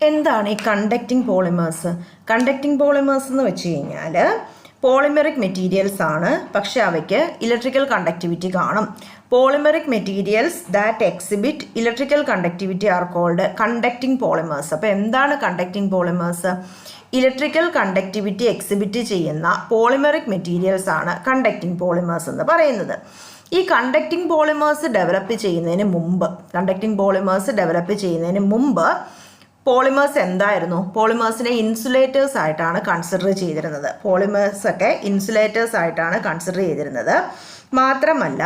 എന്താണ് ഈ conducting polymers? Conducting polymers എന്ന് വെച്ച് കഴിഞ്ഞാൽ പോളിമെറിക് മെറ്റീരിയൽസ് ആണ്, പക്ഷെ അവയ്ക്ക് ഇലക്ട്രിക്കൽ കണ്ടക്ടിവിറ്റി കാണും. Polymeric materials that exhibit electrical conductivity are called conducting polymers. അപ്പോൾ എന്താണ് conducting polymers? Electrical conductivity exhibit ചെയ്യുന്ന പോളിമെറിക് മെറ്റീരിയൽസ് ആണ് കണ്ടക്റ്റിംഗ് പോളിമേഴ്സ് എന്ന് പറയുന്നത്. ഈ കണ്ടക്റ്റിംഗ് പോളിമേഴ്സ് ഡെവലപ്പ് ചെയ്യുന്നതിന് മുമ്പ് പോളിമേഴ്സ് എന്തായിരുന്നു? പോളിമേഴ്സിനെ ഇൻസുലേറ്റേഴ്സ് ആയിട്ടാണ് കൺസിഡർ ചെയ്തിരുന്നത്. മാത്രമല്ല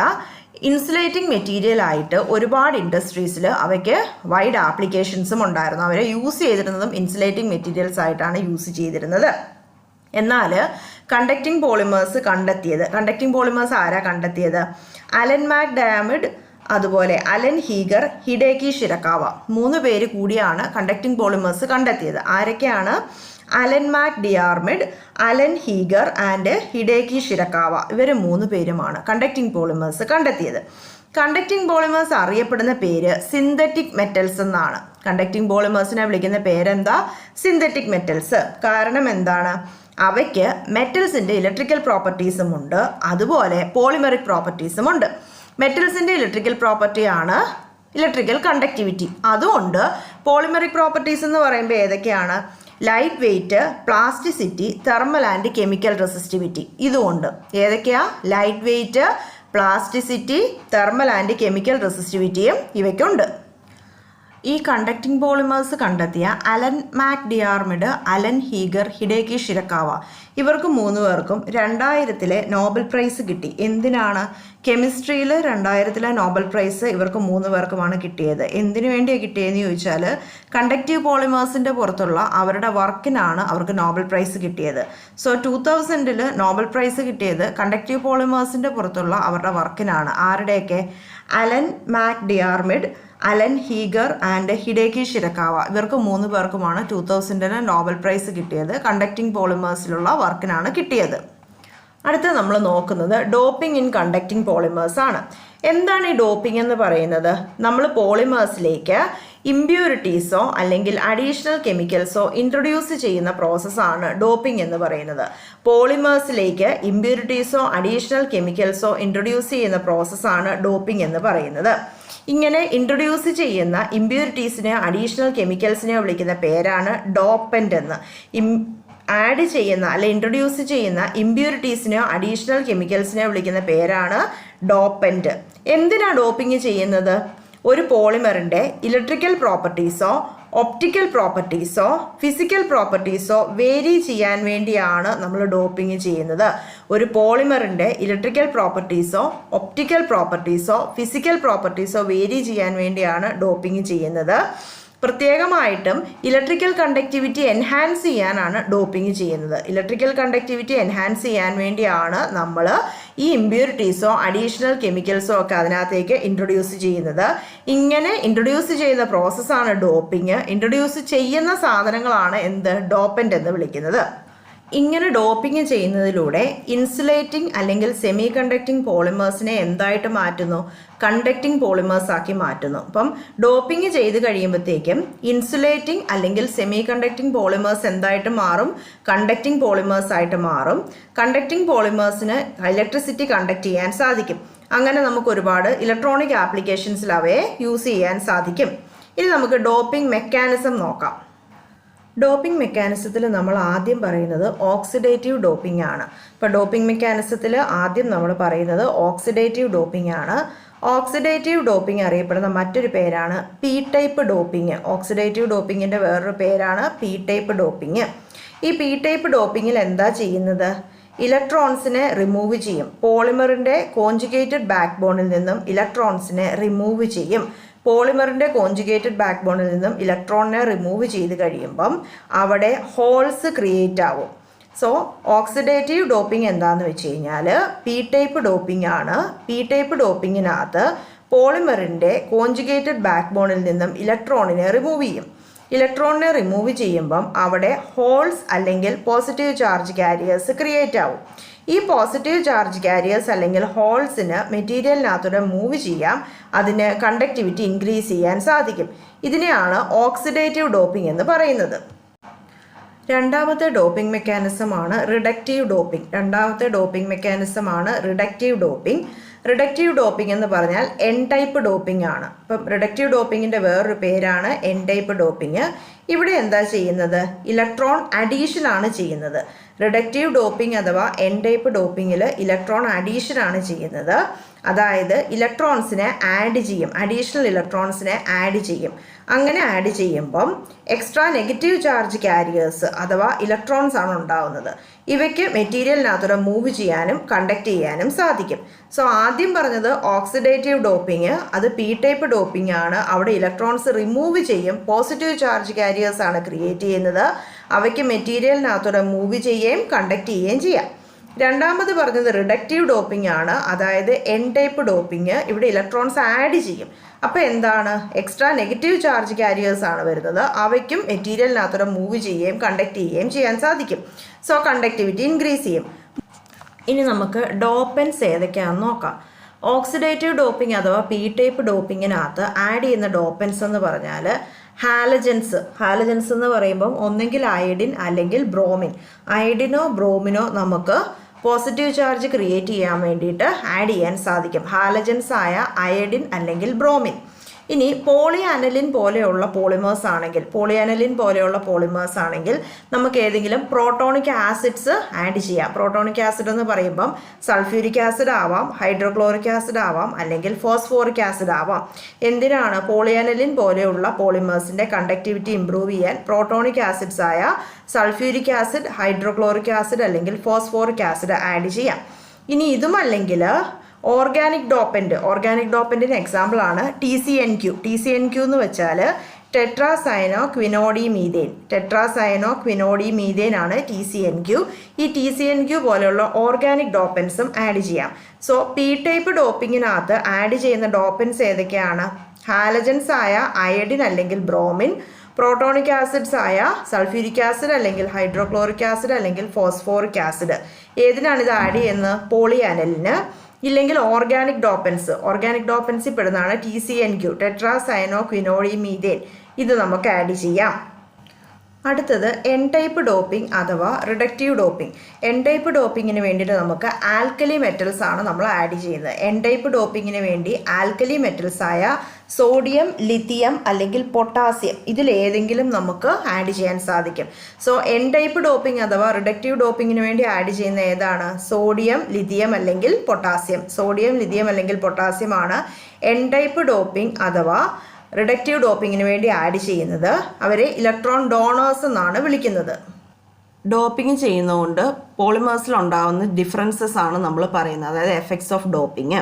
ഇൻസുലേറ്റിംഗ് മെറ്റീരിയൽ ആയിട്ട് ഒരുപാട് ഇൻഡസ്ട്രീസിൽ അവയ്ക്ക് വൈഡ് ആപ്ലിക്കേഷൻസും ഉണ്ടായിരുന്നു. അവരെ യൂസ് ചെയ്തിരുന്നതും ഇൻസുലേറ്റിംഗ് മെറ്റീരിയൽസ് ആയിട്ടാണ് യൂസ് ചെയ്തിരുന്നത്. എന്നാൽ കണ്ടക്റ്റിംഗ് പോളിമേഴ്സ് ആരാ കണ്ടെത്തിയത്? അലൻ മാക് ഡയാമിഡ്, അതുപോലെ അലൻ ഹീഗർ, ഹിഡേക്കി ഷിരക്കാവ 3 പേര് കൂടിയാണ് കണ്ടക്റ്റിംഗ് പോളിമേഴ്സ് കണ്ടെത്തിയത്. ആരൊക്കെയാണ്? Alan MacDiarmid, Alan Heeger and Hideki Shirakawa. ഇവർ 3 പേരുമാണ് കണ്ടക്റ്റിംഗ് പോളിമേഴ്സ് കണ്ടെത്തിയത്. കണ്ടക്റ്റിംഗ് പോളിമേഴ്സ് അറിയപ്പെടുന്ന പേര് സിന്തറ്റിക് മെറ്റൽസ് എന്നാണ്. കണ്ടക്റ്റിംഗ് പോളിമേഴ്സിനെ വിളിക്കുന്ന പേരെന്താ? Synthetic metals. കാരണം എന്താണ്? അവയ്ക്ക് മെറ്റൽസിൻ്റെ ഇലക്ട്രിക്കൽ പ്രോപ്പർട്ടീസും ഉണ്ട്, അതുപോലെ പോളിമെറിക് പ്രോപ്പർട്ടീസും ഉണ്ട്. മെറ്റൽസിൻ്റെ ഇലക്ട്രിക്കൽ പ്രോപ്പർട്ടിയാണ് ഇലക്ട്രിക്കൽ കണ്ടക്ടിവിറ്റി. അതുകൊണ്ട് പോളിമെറിക് പ്രോപ്പർട്ടീസ് എന്ന് പറയുമ്പോൾ ഏതൊക്കെയാണ്? Light weight, plasticity, thermal and chemical resistivity. ഇതുകൊണ്ട് ഏതൊക്കെയാ? Light weight, plasticity, thermal and chemical റെസിസ്റ്റിവിറ്റിയും ഇവയ്ക്കുണ്ട്. ഈ കണ്ടക്റ്റിംഗ് പോളിമേഴ്സ് കണ്ടെത്തിയ Alan MacDiarmid, Alan Heeger, Hideki Shirakawa ഇവർക്ക് 3 പേർക്കും 2000 നോബൽ പ്രൈസ് കിട്ടി. എന്തിനാണ്? കെമിസ്ട്രിയിൽ 2000 നോബൽ പ്രൈസ് ഇവർക്ക് 3 പേർക്കുമാണ് കിട്ടിയത്. എന്തിനു വേണ്ടിയാണ് കിട്ടിയതെന്ന് ചോദിച്ചാൽ കണ്ടക്റ്റീവ് പോളിമേഴ്സിൻ്റെ പുറത്തുള്ള അവരുടെ വർക്കിനാണ് അവർക്ക് നോബൽ പ്രൈസ് കിട്ടിയത്. സോ 2000 നോബൽ പ്രൈസ് കിട്ടിയത് കണ്ടക്റ്റീവ് പോളിമേഴ്സിൻ്റെ പുറത്തുള്ള അവരുടെ വർക്കിനാണ്. ആരുടെയൊക്കെ? Allen MacDiarmid, Alan Heeger and Hideki Shirakawa ഇവർക്ക് 3 പേർക്കുമാണ് 2000 നോബൽ പ്രൈസ് കിട്ടിയത്. കണ്ടക്റ്റിംഗ് പോളിമേഴ്സിലുള്ള വർക്കിനാണ് കിട്ടിയത്. അടുത്ത നമ്മൾ നോക്കുന്നത് ഡോപ്പിംഗ് ഇൻ കണ്ടക്റ്റിംഗ് പോളിമേഴ്സ് ആണ്. എന്താണ് ഈ ഡോപ്പിംഗ് എന്ന് പറയുന്നത്? നമ്മൾ പോളിമേഴ്സിലേക്ക് ഇമ്പ്യൂരിറ്റീസോ അല്ലെങ്കിൽ അഡീഷണൽ കെമിക്കൽസോ ഇൻട്രൊഡ്യൂസ് ചെയ്യുന്ന പ്രോസസ്സാണ് ഡോപ്പിംഗ് എന്ന് പറയുന്നത്. പോളിമേഴ്സിലേക്ക് ഇമ്പ്യൂരിറ്റീസോ അഡീഷണൽ കെമിക്കൽസോ ഇൻട്രൊഡ്യൂസ് ചെയ്യുന്ന പ്രോസസ്സാണ് ഡോപ്പിംഗ് എന്ന് പറയുന്നത്. ഇങ്ങനെ ഇൻട്രൊഡ്യൂസ് ചെയ്യുന്ന ഇമ്പ്യൂരിറ്റീസിനെയോ അഡീഷണൽ കെമിക്കൽസിനെയോ വിളിക്കുന്ന പേരാണ് ഡോപ്പൻ്റ് എന്ന്. ആഡ് ചെയ്യുന്ന അല്ലെ ഇൻട്രൊഡ്യൂസ് ചെയ്യുന്ന ഇമ്പ്യൂരിറ്റീസിനെയോ അഡീഷണൽ കെമിക്കൽസിനെയോ വിളിക്കുന്ന പേരാണ് ഡോപ്പൻ്റ്. എന്തിനാണ് ഡോപ്പിംഗ് ചെയ്യുന്നത്? ഒരു പോളിമറിൻ്റെ ഇലക്ട്രിക്കൽ പ്രോപ്പർട്ടീസോ ഒപ്റ്റിക്കൽ പ്രോപ്പർട്ടീസോ ഫിസിക്കൽ പ്രോപ്പർട്ടീസോ വേരി ചെയ്യാൻ വേണ്ടിയാണ് നമ്മൾ ഡോപ്പിംഗ് ചെയ്യുന്നത്. ഒരു പോളിമറിൻ്റെ ഇലക്ട്രിക്കൽ പ്രോപ്പർട്ടീസോ ഒപ്റ്റിക്കൽ പ്രോപ്പർട്ടീസോ ഫിസിക്കൽ പ്രോപ്പർട്ടീസോ വേരി ചെയ്യാൻ വേണ്ടിയാണ് ഡോപ്പിംഗ് ചെയ്യുന്നത്. പ്രത്യേകമായിട്ടും ഇലക്ട്രിക്കൽ കണ്ടക്ടിവിറ്റി എൻഹാൻസ് ചെയ്യാനാണ് ഡോപ്പിംഗ് ചെയ്യുന്നത്. ഇലക്ട്രിക്കൽ കണ്ടക്ടിവിറ്റി എൻഹാൻസ് ചെയ്യാൻ വേണ്ടിയാണ് നമ്മൾ ഈ ഇമ്പ്യൂരിറ്റീസോ അഡീഷണൽ കെമിക്കൽസോ ഒക്കെ അതിനകത്തേക്ക് ഇൻട്രൊഡ്യൂസ് ചെയ്യുന്നത്. ഇങ്ങനെ ഇൻട്രൊഡ്യൂസ് ചെയ്യുന്ന പ്രോസസ്സാണ് ഡോപ്പിംഗ്. ഇൻട്രൊഡ്യൂസ് ചെയ്യുന്ന സാധനങ്ങളാണ് ഡോപ്പൻ്റ് എന്ന് വിളിക്കുന്നത്. ഇങ്ങനെ ഡോപ്പിംഗ് ചെയ്യുന്നതിലൂടെ ഇൻസുലേറ്റിംഗ് അല്ലെങ്കിൽ സെമി കണ്ടക്റ്റിംഗ് പോളിമേഴ്സിനെ എന്തായിട്ട് മാറ്റുന്നു? കണ്ടക്റ്റിംഗ് പോളിമേഴ്സ് ആക്കി മാറ്റുന്നു. അപ്പം ഡോപ്പിംഗ് ചെയ്ത് കഴിയുമ്പോഴത്തേക്കും ഇൻസുലേറ്റിംഗ് അല്ലെങ്കിൽ സെമി കണ്ടക്റ്റിംഗ് പോളിമേഴ്സ് എന്തായിട്ട് മാറും? കണ്ടക്റ്റിംഗ് പോളിമേഴ്സ് ആയിട്ട് മാറും. കണ്ടക്റ്റിംഗ് പോളിമേഴ്സിന് ഇലക്ട്രിസിറ്റി കണ്ടക്ട് ചെയ്യാൻ സാധിക്കും. അങ്ങനെ നമുക്ക് ഒരുപാട് ഇലക്ട്രോണിക് ആപ്ലിക്കേഷൻസിൽ അവയെ യൂസ് ചെയ്യാൻ സാധിക്കും. ഇനി നമുക്ക് ഡോപ്പിംഗ് മെക്കാനിസം നോക്കാം. ഡോപ്പിംഗ് മെക്കാനിസത്തിൽ നമ്മൾ ആദ്യം പറയുന്നത് ഓക്സിഡേറ്റീവ് ഡോപ്പിംഗ് ആണ്. ഇപ്പോൾ ഡോപ്പിംഗ് മെക്കാനിസത്തിൽ ആദ്യം നമ്മൾ പറയുന്നത് ഓക്സിഡേറ്റീവ് ഡോപ്പിംഗ് ആണ്. ഓക്സിഡേറ്റീവ് ഡോപ്പിംഗ് അറിയപ്പെടുന്ന മറ്റൊരു പേരാണ് പി ടൈപ്പ് ഡോപ്പിംഗ്. ഓക്സിഡേറ്റീവ് ഡോപ്പിങ്ങിൻ്റെ വേറൊരു പേരാണ് പി ടൈപ്പ് ഡോപ്പിംഗ്. ഈ പി ടൈപ്പ് ഡോപ്പിങ്ങിൽ എന്താ ചെയ്യുന്നത്? ഇലക്ട്രോൺസിനെ റിമൂവ് ചെയ്യും. പോളിമറിൻ്റെ കോഞ്ചുഗേറ്റഡ് ബാക്ക് ബോണിൽ നിന്നും ഇലക്ട്രോൺസിനെ റിമൂവ് ചെയ്യും. പോളിമറിൻ്റെ കോഞ്ചുഗേറ്റഡ് ബാക്ക് ബോണിൽ നിന്നും ഇലക്ട്രോണിനെ റിമൂവ് ചെയ്ത് കഴിയുമ്പം അവിടെ ഹോൾസ് ക്രിയേറ്റ് ആവും. സോ ഓക്സിഡേറ്റീവ് ഡോപ്പിംഗ് എന്താണെന്ന് വെച്ച് കഴിഞ്ഞാൽ പി ടൈപ്പ് ഡോപ്പിംഗ് ആണ്. പി ടൈപ്പ് ഡോപ്പിങ്ങിനകത്ത് പോളിമറിൻ്റെ കോഞ്ചുഗേറ്റഡ് ബാക്ക് ബോണിൽ നിന്നും ഇലക്ട്രോണിനെ റിമൂവ് ചെയ്യും. ഇലക്ട്രോണിനെ റിമൂവ് ചെയ്യുമ്പം അവിടെ ഹോൾസ് അല്ലെങ്കിൽ പോസിറ്റീവ് ചാർജ് കാരിയേഴ്സ് ക്രിയേറ്റ് ആവും. ഈ പോസിറ്റീവ് ചാർജ് കാരിയേഴ്സ് അല്ലെങ്കിൽ ഹോൾസിന് മെറ്റീരിയലിനകത്തൂടെ മൂവ് ചെയ്യാം, അതിന് കണ്ടക്ടിവിറ്റി ഇൻക്രീസ് ചെയ്യാൻ സാധിക്കും. ഇതിനെയാണ് ഓക്സിഡേറ്റീവ് ഡോപ്പിംഗ് എന്ന് പറയുന്നത്. രണ്ടാമത്തെ ഡോപ്പിംഗ് മെക്കാനിസമാണ് റിഡക്റ്റീവ് ഡോപ്പിംഗ്. റിഡക്റ്റീവ് ഡോപ്പിംഗ് എന്ന് പറഞ്ഞാൽ എൻ ടൈപ്പ് ഡോപ്പിംഗ് ആണ്. ഇപ്പം റിഡക്റ്റീവ് ഡോപ്പിങ്ങിൻ്റെ വേറൊരു പേരാണ് എൻ ടൈപ്പ് ഡോപ്പിംഗ്. ഇവിടെ എന്താ ചെയ്യുന്നത്? ഇലക്ട്രോൺ അഡീഷൻ ആണ് ചെയ്യുന്നത്. റിഡക്റ്റീവ് ഡോപ്പിംഗ് അഥവാ എൻ ടൈപ്പ് ഡോപ്പിങ്ങിൽ ഇലക്ട്രോൺ അഡീഷൻ ആണ് ചെയ്യുന്നത്. അതായത് ഇലക്ട്രോൺസിനെ ആഡ് ചെയ്യും, അഡീഷണൽ ഇലക്ട്രോൺസിനെ ആഡ് ചെയ്യും. അങ്ങനെ ആഡ് ചെയ്യുമ്പം എക്സ്ട്രാ നെഗറ്റീവ് ചാർജ് കാരിയേഴ്സ് അഥവാ ഇലക്ട്രോൺസ് ആണ് ഉണ്ടാവുന്നത്. ഇവയ്ക്ക് മെറ്റീരിയലിനകത്തൂടെ മൂവ് ചെയ്യാനും കണ്ടക്ട് ചെയ്യാനും സാധിക്കും. സോ ആദ്യം പറഞ്ഞത് ഓക്സിഡേറ്റീവ് ഡോപ്പിംഗ്, അത് പി ടൈപ്പ് ഡോപ്പിംഗ് ആണ്. അവിടെ ഇലക്ട്രോൺസ് റിമൂവ് ചെയ്യും, പോസിറ്റീവ് ചാർജ് കാരിയേഴ്സ് ആണ് ക്രിയേറ്റ് ചെയ്യുന്നത്. അവയ്ക്ക് മെറ്റീരിയലിനകത്തൂടെ മൂവ് ചെയ്യുകയും കണ്ടക്ട് ചെയ്യുകയും ചെയ്യാം. രണ്ടാമത് പറഞ്ഞത് റിഡക്റ്റീവ് ഡോപ്പിംഗ് ആണ്, അതായത് എൻ ടൈപ്പ് ഡോപ്പിംഗ്. ഇവിടെ ഇലക്ട്രോൺസ് ആഡ് ചെയ്യും. അപ്പോൾ എന്താണ്? എക്സ്ട്രാ നെഗറ്റീവ് ചാർജ് കാരിയേഴ്സ് ആണ് വരുന്നത്. അവയ്ക്കും മെറ്റീരിയലിനകത്തൂടെ മൂവ് ചെയ്യുകയും കണ്ടക്ട് ചെയ്യുകയും ചെയ്യാൻ സാധിക്കും. സോ കണ്ടക്ടിവിറ്റി ഇൻക്രീസ് ചെയ്യും. ഇനി നമുക്ക് ഡോപ്പൻസ് ഏതൊക്കെയാണെന്ന് നോക്കാം. ഓക്സിഡേറ്റീവ് ഡോപ്പിംഗ് അഥവാ പി ടൈപ്പ് ഡോപ്പിങ്ങിനകത്ത് ആഡ് ചെയ്യുന്ന ഡോപ്പൻസ് എന്ന് പറഞ്ഞാൽ ഹാലജൻസ് എന്ന് പറയുമ്പം ഒന്നെങ്കിൽ അയഡിൻ അല്ലെങ്കിൽ ബ്രോമിൻ. അയഡിനോ ബ്രോമിനോ നമുക്ക് പോസിറ്റീവ് ചാർജ് ക്രിയേറ്റ് ചെയ്യാൻ വേണ്ടിയിട്ട് ആഡ് ചെയ്യാൻ സാധിക്കും. ഹാലജൻസ് ആയ അയഡിൻ അല്ലെങ്കിൽ ബ്രോമിൻ. ഇനി പോളിയാനലിൻ പോലെയുള്ള പോളിമേഴ്സ് ആണെങ്കിൽ നമുക്ക് ഏതെങ്കിലും പ്രോട്ടോണിക് ആസിഡ്സ് ആഡ് ചെയ്യാം. പ്രോട്ടോണിക് ആസിഡ് എന്ന് പറയുമ്പം സൾഫ്യൂരിക് ആസിഡ് ആവാം, ഹൈഡ്രോക്ലോറിക് ആസിഡ് ആവാം, അല്ലെങ്കിൽ ഫോസ്ഫോറിക് ആസിഡ് ആവാം. എന്തിനാണ്? പോളിയാനലിൻ പോലെയുള്ള പോളിമേഴ്സിൻ്റെ കണ്ടക്ടിവിറ്റി ഇംപ്രൂവ് ചെയ്യാൻ പ്രോട്ടോണിക് ആസിഡ്സ് ആയ സൾഫ്യൂരിക് ആസിഡ്, ഹൈഡ്രോക്ലോറിക് ആസിഡ് അല്ലെങ്കിൽ ഫോസ്ഫോറിക് ആസിഡ് ആഡ് ചെയ്യാം. ഇനി ഇതുമല്ലെങ്കിൽ ഓർഗാനിക് ഡോപ്പൻറ്റിന് എക്സാമ്പിളാണ് TCNQ എന്ന് വെച്ചാൽ ടെട്രാസയനോ ക്വിനോഡി ആണ് TCNQ. ഈ TCNQ പോലെയുള്ള ഓർഗാനിക് ഡോപ്പൻസും ആഡ് ചെയ്യാം. സോ പി ടൈപ്പ് ഡോപ്പിങ്ങിനകത്ത് ആഡ് ചെയ്യുന്ന ഡോപ്പൻസ് ഏതൊക്കെയാണ്? ഹാലജൻസ് ആയ അയഡിൻ അല്ലെങ്കിൽ ബ്രോമിൻ, പ്രോട്ടോണിക് ആസിഡ്സ് ആയ സൾഫ്യൂരിക് ആസിഡ് അല്ലെങ്കിൽ ഹൈഡ്രോക്ലോറിക് ആസിഡ് അല്ലെങ്കിൽ ഫോസ്ഫോറിക് ആസിഡ്. ഏതിനാണ് ഇത് ആഡ് ചെയ്യുന്നത്? പോളിയാനലിന്. ഇല്ലെങ്കിൽ ഓർഗാനിക് ഡോപ്പൻസിൽ പെടുന്നതാണ് TCNQ, ടെട്രാസയനോ ക്വിനോഡി മീഥേൻ. ഇത് നമുക്ക് ആഡ് ചെയ്യാം. അടുത്തത് എൻ ടൈപ്പ് ഡോപ്പിംഗ് അഥവാ റിഡക്റ്റീവ് ഡോപ്പിംഗ്. എൻ ടൈപ്പ് ഡോപ്പിങ്ങിന് വേണ്ടിയിട്ട് നമുക്ക് ആൽക്കലി മെറ്റൽസ് ആണ് നമ്മൾ ആഡ് ചെയ്യുന്നത്. എൻ ടൈപ്പ് ഡോപ്പിങ്ങിന് വേണ്ടി ആൽക്കലി മെറ്റൽസ് ആയ സോഡിയം, ലിത്തിയം അല്ലെങ്കിൽ പൊട്ടാസ്യം ഇതിലേതെങ്കിലും നമുക്ക് ആഡ് ചെയ്യാൻ സാധിക്കും. സോ എൻ ടൈപ്പ് ഡോപ്പിംഗ് അഥവാ റിഡക്റ്റീവ് ഡോപ്പിങ്ങിന് വേണ്ടി ആഡ് ചെയ്യുന്ന ഏതാണ്? സോഡിയം, ലിത്തിയം അല്ലെങ്കിൽ പൊട്ടാസ്യം ആണ് എൻ ടൈപ്പ് ഡോപ്പിംഗ് അഥവാ റിഡക്റ്റീവ് ഡോപ്പിങ്ങിന് വേണ്ടി ആഡ് ചെയ്യുന്നത്. അവരെ ഇലക്ട്രോൺ ഡോണേഴ്സ് എന്നാണ് വിളിക്കുന്നത്. ഡോപ്പിംഗ് ചെയ്യുന്നതുകൊണ്ട് പോളിമേഴ്സിൽ ഉണ്ടാകുന്ന ഡിഫറൻസസ് ആണ് നമ്മൾ പറയുന്നത്, അതായത് എഫക്ട്സ് ഓഫ് ഡോപ്പിംഗ്.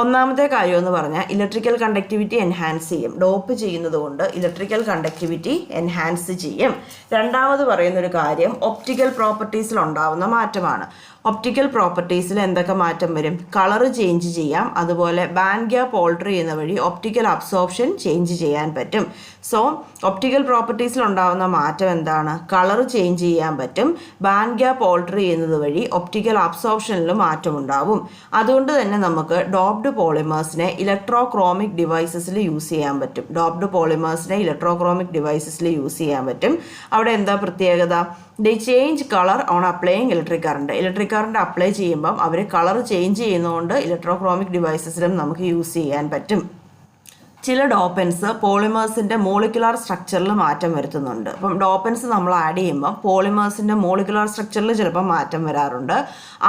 ഒന്നാമത്തെ കാര്യം എന്ന് പറഞ്ഞാൽ ഇലക്ട്രിക്കൽ കണ്ടക്ടിവിറ്റി എൻഹാൻസ് ചെയ്യും. ഡോപ്പ് ചെയ്യുന്നത് കൊണ്ട് ഇലക്ട്രിക്കൽ കണ്ടക്ടിവിറ്റി എൻഹാൻസ് ചെയ്യും. രണ്ടാമത് പറയുന്നൊരു കാര്യം ഒപ്റ്റിക്കൽ പ്രോപ്പർട്ടീസിൽ ഉണ്ടാകുന്ന മാറ്റമാണ്. ഒപ്റ്റിക്കൽ പ്രോപ്പർട്ടീസിൽ എന്തൊക്കെ മാറ്റം വരും? കളർ ചേഞ്ച് ചെയ്യാം. അതുപോലെ ബാൻഡ് ഗ്യാപ്പ് ഓൾട്ടർ ചെയ്യുന്ന വഴി ഒപ്റ്റിക്കൽ അബ്സോർപ്ഷൻ ചേഞ്ച് ചെയ്യാൻ പറ്റും. സോ ഒപ്റ്റിക്കൽ പ്രോപ്പർട്ടീസിൽ ഉണ്ടാകുന്ന മാറ്റം എന്താണ്? കളർ ചേഞ്ച് ചെയ്യാൻ പറ്റും. ബാൻഡ് ഗ്യാപ്പ് ഓൾട്ടർ ചെയ്യുന്നത് വഴി ഒപ്റ്റിക്കൽ അബ്സോർപ്ഷനിൽ മാറ്റം ഉണ്ടാവും. അതുകൊണ്ട് തന്നെ നമുക്ക് ഡോപ്ഡ് പോളിമേഴ്സിനെ ഇലക്ട്രോക്രോമിക് ഡിവൈസസിൽ യൂസ് ചെയ്യാൻ പറ്റും. അവിടെ എന്താ പ്രത്യേകത? They change colour on applying electric current apply ചെയ്യുമ്പം അവർ കളർ ചേഞ്ച് ചെയ്യുന്നതുകൊണ്ട് ഇലക്ട്രോക്രോമിക് ഡിവൈസസിലും നമുക്ക് യൂസ് ചെയ്യാൻ പറ്റും. ചില ഡോപ്പൻസ് പോളിമേഴ്സിൻ്റെ മോളിക്കുലാർ സ്ട്രക്ചറിൽ മാറ്റം വരുത്തുന്നുണ്ട്. അപ്പം ഡോപ്പൻസ് നമ്മൾ ആഡ് ചെയ്യുമ്പോൾ പോളിമേഴ്സിൻ്റെ മോളിക്കുലാർ സ്ട്രക്ചറിൽ ചിലപ്പോൾ മാറ്റം വരാറുണ്ട്.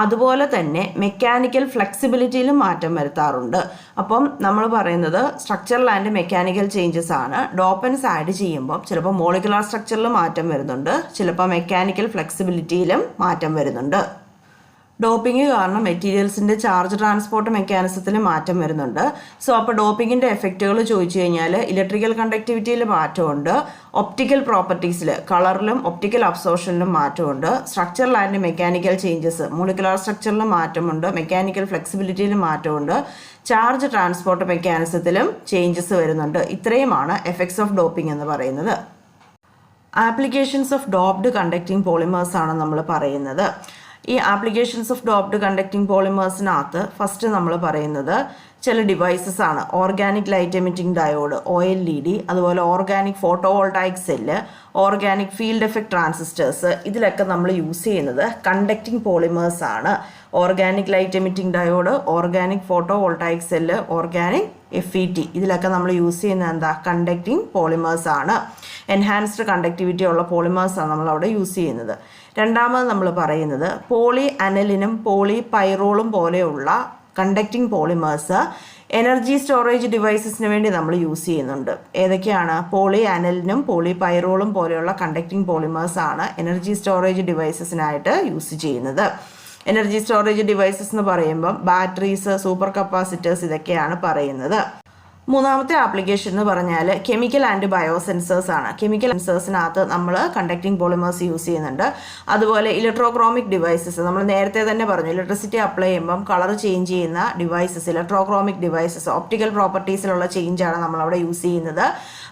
അതുപോലെ തന്നെ മെക്കാനിക്കൽ ഫ്ലെക്സിബിലിറ്റിയിലും മാറ്റം വരുത്താറുണ്ട്. അപ്പം നമ്മൾ പറയുന്നത് സ്ട്രക്ചറൽ ആൻഡ് മെക്കാനിക്കൽ ചേഞ്ചസ് ആണ്. ഡോപ്പൻസ് ആഡ് ചെയ്യുമ്പോൾ ചിലപ്പോൾ മോളിക്കുലാർ സ്ട്രക്ചറിൽ മാറ്റം വരുന്നുണ്ട്, ചിലപ്പോൾ മെക്കാനിക്കൽ ഫ്ലെക്സിബിലിറ്റിയിലും മാറ്റം വരുന്നുണ്ട്. ഡോപ്പിംഗ് കാരണം മെറ്റീരിയൽസിൻ്റെ ചാർജ് ട്രാൻസ്പോർട്ട് മെക്കാനിസത്തിൽ മാറ്റം വരുന്നുണ്ട്. സോ അപ്പോൾ ഡോപ്പിങ്ങിൻ്റെ എഫക്റ്റുകൾ ചോദിച്ചു കഴിഞ്ഞാൽ ഇലക്ട്രിക്കൽ കണ്ടക്ടിവിറ്റിയിൽ മാറ്റമുണ്ട്, ഒപ്റ്റിക്കൽ പ്രോപ്പർട്ടീസിൽ കളറിലും ഒപ്റ്റിക്കൽ അബ്സോർഷനിലും മാറ്റമുണ്ട്, structural and mechanical changes molecular സ്ട്രക്ചറിലും മാറ്റമുണ്ട്, മെക്കാനിക്കൽ ഫ്ലെക്സിബിലിറ്റിയിലും മാറ്റമുണ്ട്, ചാർജ് ട്രാൻസ്പോർട്ട് മെക്കാനിസത്തിലും ചേഞ്ചസ് വരുന്നുണ്ട്. ഇത്രയുമാണ് എഫക്ട്സ് ഓഫ് ഡോപ്പിംഗ് എന്ന് പറയുന്നത്. Applications of doped conducting polymers ആണ് നമ്മൾ പറയുന്നത്. ഈ ആപ്ലിക്കേഷൻസ് ഓഫ് ഡോപ്ഡ് കണ്ടക്റ്റിംഗ് പോളിമേഴ്സിനകത്ത് ഫസ്റ്റ് നമ്മൾ പറയുന്നത് ചില ഡിവൈസസ് ആണ്. Organic light emitting diode OLED, അതുപോലെ organic photovoltaic cell, organic field effect transistors, ഇതിലൊക്കെ നമ്മൾ യൂസ് ചെയ്യുന്നത് കണ്ടക്റ്റിംഗ് പോളിമേഴ്സ് ആണ്. Organic light emitting diode, organic photovoltaic cell, organic FET, ഇതിലൊക്കെ നമ്മൾ യൂസ് ചെയ്യുന്നത് എന്താ? കണ്ടക്റ്റിംഗ് പോളിമേഴ്സ് ആണ്. എൻഹാൻസ്ഡ് കണ്ടക്ടിവിറ്റി ഉള്ള പോളിമേഴ്സാണ് നമ്മളവിടെ യൂസ് ചെയ്യുന്നത്. രണ്ടാമത് നമ്മൾ പറയുന്നത് പോളി അനലിനും പോളി പൈറോളും പോലെയുള്ള കണ്ടക്റ്റിംഗ് പോളിമേഴ്സ് എനർജി സ്റ്റോറേജ് ഡിവൈസസിന് വേണ്ടി നമ്മൾ യൂസ് ചെയ്യുന്നുണ്ട്. ഏതൊക്കെയാണ്? പോളി അനലിനും പോളി പൈറോളും പോലെയുള്ള കണ്ടക്റ്റിംഗ് പോളിമേഴ്സ് ആണ് എനർജി സ്റ്റോറേജ് ഡിവൈസസിനായിട്ട് യൂസ് ചെയ്യുന്നത്. എനർജി സ്റ്റോറേജ് ഡിവൈസസ് എന്ന് പറയുമ്പം ബാറ്ററീസ്, സൂപ്പർ കപ്പാസിറ്റേഴ്സ്, ഇതൊക്കെയാണ് പറയുന്നത്. മൂന്നാമത്തെ ആപ്ലിക്കേഷൻ എന്ന് പറഞ്ഞാൽ കെമിക്കൽ ആൻഡ് ബയോ സെൻസേഴ്സ് ആണ്. കെമിക്കൽ സെൻസേഴ്സിനകത്ത് നമ്മൾ കണ്ടക്റ്റിംഗ് പോളിമേഴ്സ് യൂസ് ചെയ്യുന്നുണ്ട്. അതുപോലെ ഇലക്ട്രോക്രോമിക് ഡിവൈസസ്, നമ്മൾ നേരത്തെ തന്നെ പറഞ്ഞു, ഇലക്ട്രിസിറ്റി അപ്ലൈ ചെയ്യുമ്പം കളർ ചേഞ്ച് ചെയ്യുന്ന ഡിവൈസസ്, ഇലക്ട്രോക്രോമിക് ഡിവൈസസ്, ഓപ്റ്റിക്കൽ പ്രോപ്പർട്ടീസിലുള്ള ചേഞ്ചാണ് നമ്മളവിടെ യൂസ് ചെയ്യുന്നത്.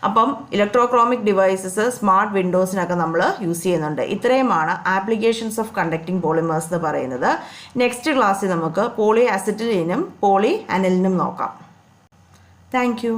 അപ്പം ഇലക്ട്രോക്രോമിക് ഡിവൈസസ്, സ്മാർട്ട് വിൻഡോസിനൊക്കെ നമ്മൾ യൂസ് ചെയ്യുന്നുണ്ട്. ഇത്രയുമാണ് ആപ്ലിക്കേഷൻസ് ഓഫ് കണ്ടക്റ്റിംഗ് പോളിമേഴ്സ് എന്ന് പറയുന്നത്. നെക്സ്റ്റ് ക്ലാസ്സിൽ നമുക്ക് പോളി അസറ്റിലിനും പോളി അനലിനും നോക്കാം. Thank you.